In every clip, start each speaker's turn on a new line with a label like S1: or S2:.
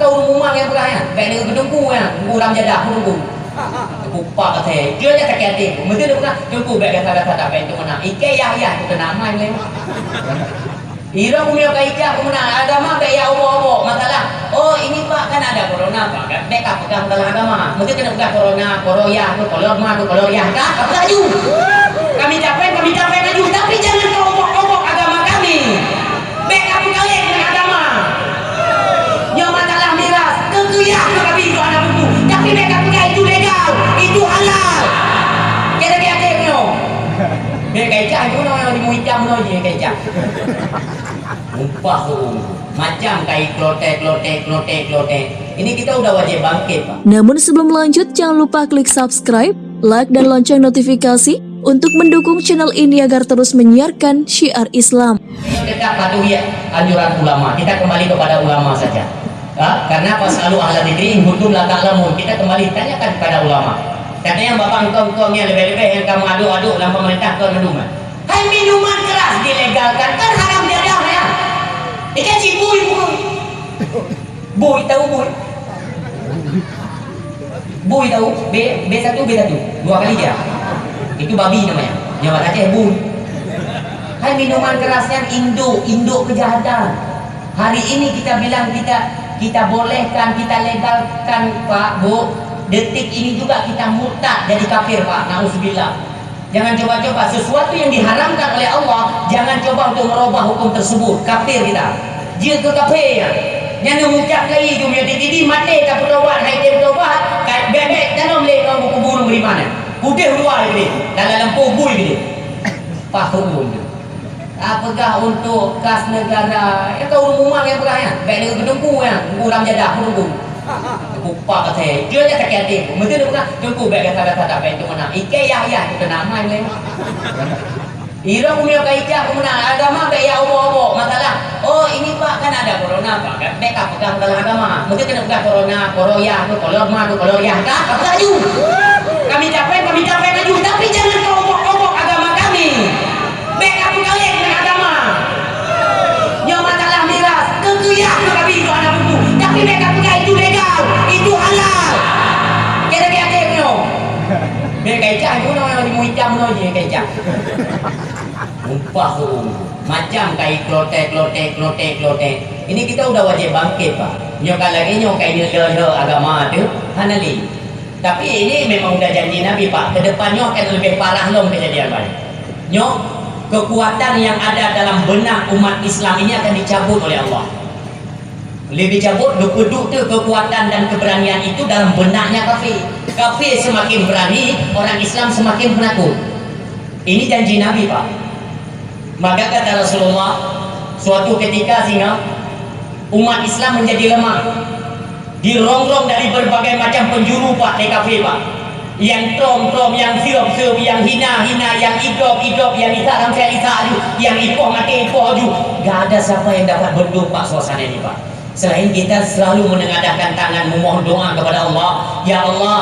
S1: tahu rumah yang berah kan. Baik dengan gedungku kan. Kurang jadah gedungku. Kupak kata. Dia je tak kata. Mesti dia pernah tunggu baik kata-kata tak baik tu mana. Ike ya kita nak main lagi. Ira punya kaita aku menang agama baik ya obok-obok masalah. Oh ini Pak kan ada corona Pak kan. Baik apa pegang dalam agama. Mesti kena pegang corona, koroya tu, kolorma tu, koloyah kan. Apa laju? Kami capek laju tapi jangan kau obok-obok agama kami. Baik apa kalian dengan agama. Yang masalah miras, tentu ya kami itu anak buku. Tapi baik apa itu legal, itu halal. Kira-kira kau. Baik kaita itu nak mau hitam no je kaita. Upah tu macam kai klotek. Ini kita udah wajib bangkit, Pak.
S2: Namun sebelum lanjut, jangan lupa klik subscribe, like, dan lonceng notifikasi untuk mendukung channel ini agar terus menyiarkan syiar Islam.
S1: Kita patuhi anjuran ulama. Kita kembali kepada ulama saja. Karena fasalu ahla dzikri in kuntum la ta'lamun. Kita kembali tanyakan kepada ulama. Katanya bapak engkau yang lebih-lebih yang kamu adu-adu dalam pemerintah kau minuman. Hai minuman keras dilegalkan kan haram biadab ya. Ikan si bui bukan. Bui tahu bui. Bui tahu B1 dua kali dia. Itu babi namanya. Nyawa aja bui. Hai minuman keras yang induk kejahatan. Hari ini kita bilang kita bolehkan, kita legalkan Pak Bu. Detik ini juga kita murtad jadi kafir Pak. Nauzubillah. Jangan coba-coba sesuatu yang diharamkan oleh Allah, jangan coba untuk merubah hukum tersebut. Kafir kita. Dia ke kafir ya. Yang mengucap lagi tu dia jadi mati tak bertobat, hai dia bertobat, kat bebek tanam le kau buku burung di mana. Kudih luar gede. Dalam kubur gede. Fahum. Apakah untuk kas negara? Ya kau rumah yang berah kan. Baik dengan gedungku kan. Kurang jadah gedungku. Kupak kata. Dia je tak kata. Mesti dia pernah tunggu baik kata-kata tak baik tu mana. Ike ya kita nak main lagi. Ira punya kaita aku menang agama baik ya obok-obok masalah. Oh ini Pak kan ada corona Pak kan. Baik apa pegang dalam agama. Mesti kena pegang corona, koroya tu, kolorma tu, koloyah kan. Apa laju? Kami capek laju tapi jangan kau obok-obok agama kami. Baik apa kalian dengan agama. Yang masalah miras, tentu ya kami itu anak buku. Tapi baik apa itu legal, itu halal. Kira-kira kau. Baik kaita itu nak mau hitam no je kaita. Upah tu macam kai klotek. Ini kita udah wajib bangkit Pak. Nyokai lagi nyokai le agama tu hanali. Tapi ini memang udah janji Nabi Pak. Kedepannya akan lebih parah loh kejadian Pak. Kekuatan yang ada dalam benak umat Islam ini akan dicabut oleh Allah. Lebih cabut duduk tu kekuatan dan keberanian itu dalam benaknya kafir. Kafir semakin berani, orang Islam semakin penakut. Ini janji Nabi Pak. Maka kata Rasulullah, suatu ketika sehingga umat Islam menjadi lemah, dirongrong dari berbagai macam penjuru Pak, kafir Pak. Yang trom, yang sirup, yang hina, yang idop, yang isaram saya isaju, yang ipoh mati ipoh ju. Gak ada siapa yang dapat bendung Pak suasana ini Pak. Selain kita selalu menengadahkan tangan memohon doa kepada Allah. Ya Allah,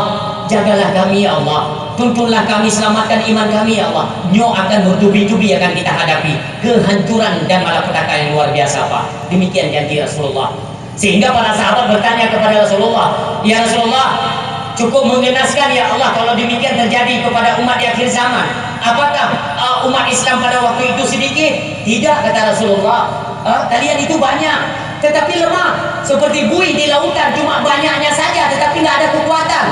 S1: jagalah kami ya Allah. Tuntunlah kami, selamatkan iman kami ya Allah. Nyo akan bertubi-tubi akan kita hadapi kehancuran dan malapetaka yang luar biasa Pak. Demikian janji Rasulullah. Sehingga para sahabat bertanya kepada Rasulullah, ya Rasulullah, cukup mengenaskan ya Allah kalau demikian terjadi kepada umat di akhir zaman. Apakah umat Islam pada waktu itu sedikit? Tidak, kata Rasulullah. Kalian itu banyak tetapi lemah, seperti buih di lautan, cuma banyaknya saja tetapi nggak ada kekuatan.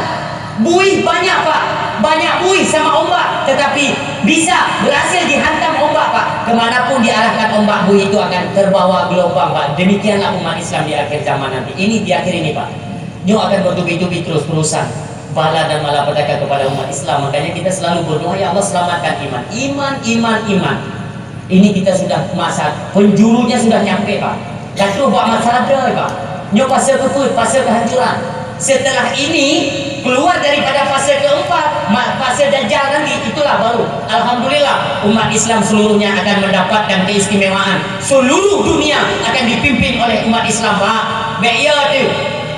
S1: Buih banyak Pak, banyak buih sama ombak, tetapi bisa berhasil dihantam ombak Pak. Kemanapun diarahkan ombak, buih itu akan terbawa gelombang Pak. Demikianlah umat Islam di akhir zaman nanti. Ini di akhir ini Pak, nyo akan bertubi-tubi terus-terusan bala dan malapetaka kepada umat Islam. Makanya kita selalu berdoa, ya Allah selamatkan iman. Ini kita sudah masa penjurunya sudah nyampe Pak. Dan tu buat masalah Pak. Nyo fase kehancuran. Setelah ini keluar daripada fase keempat, fase Dajjal nanti, itulah baru alhamdulillah umat Islam seluruhnya akan mendapatkan keistimewaan. Seluruh dunia akan dipimpin oleh umat Islam Pak.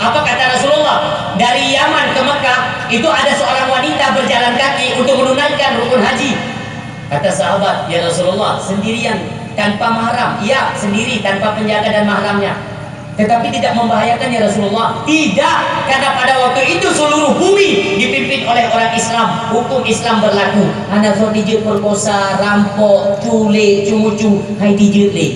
S1: Apa kata Rasulullah? Dari Yaman ke Mekah itu ada seorang wanita berjalan kaki untuk menunaikan rukun haji. Kata sahabat, ya Rasulullah, sendirian tanpa mahram? Iya, sendiri tanpa penjaga dan mahramnya. Tetapi tidak membahayakan ya Rasulullah. Tidak, karena pada waktu itu seluruh bumi dipimpin oleh orang Islam. Hukum Islam berlaku. Anak so dijut perkosa, rampok, culik, cumucu, hai dijut le.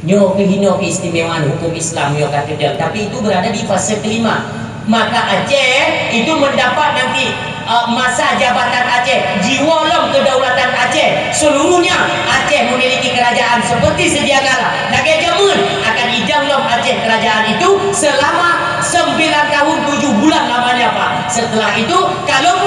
S1: Nyo kehino keistimewaan hukum Islam nyo kata dia. Tapi itu berada di fase kelima. Maka Aceh itu mendapat nanti masa jabatan Aceh, jiwolong kedaulatan Aceh, seluruhnya Aceh memiliki kerajaan seperti sedia kala. Naga jamun akan ijanglom Aceh kerajaan itu selama 9 tahun 7 bulan lamanya Pak. Setelah itu kalau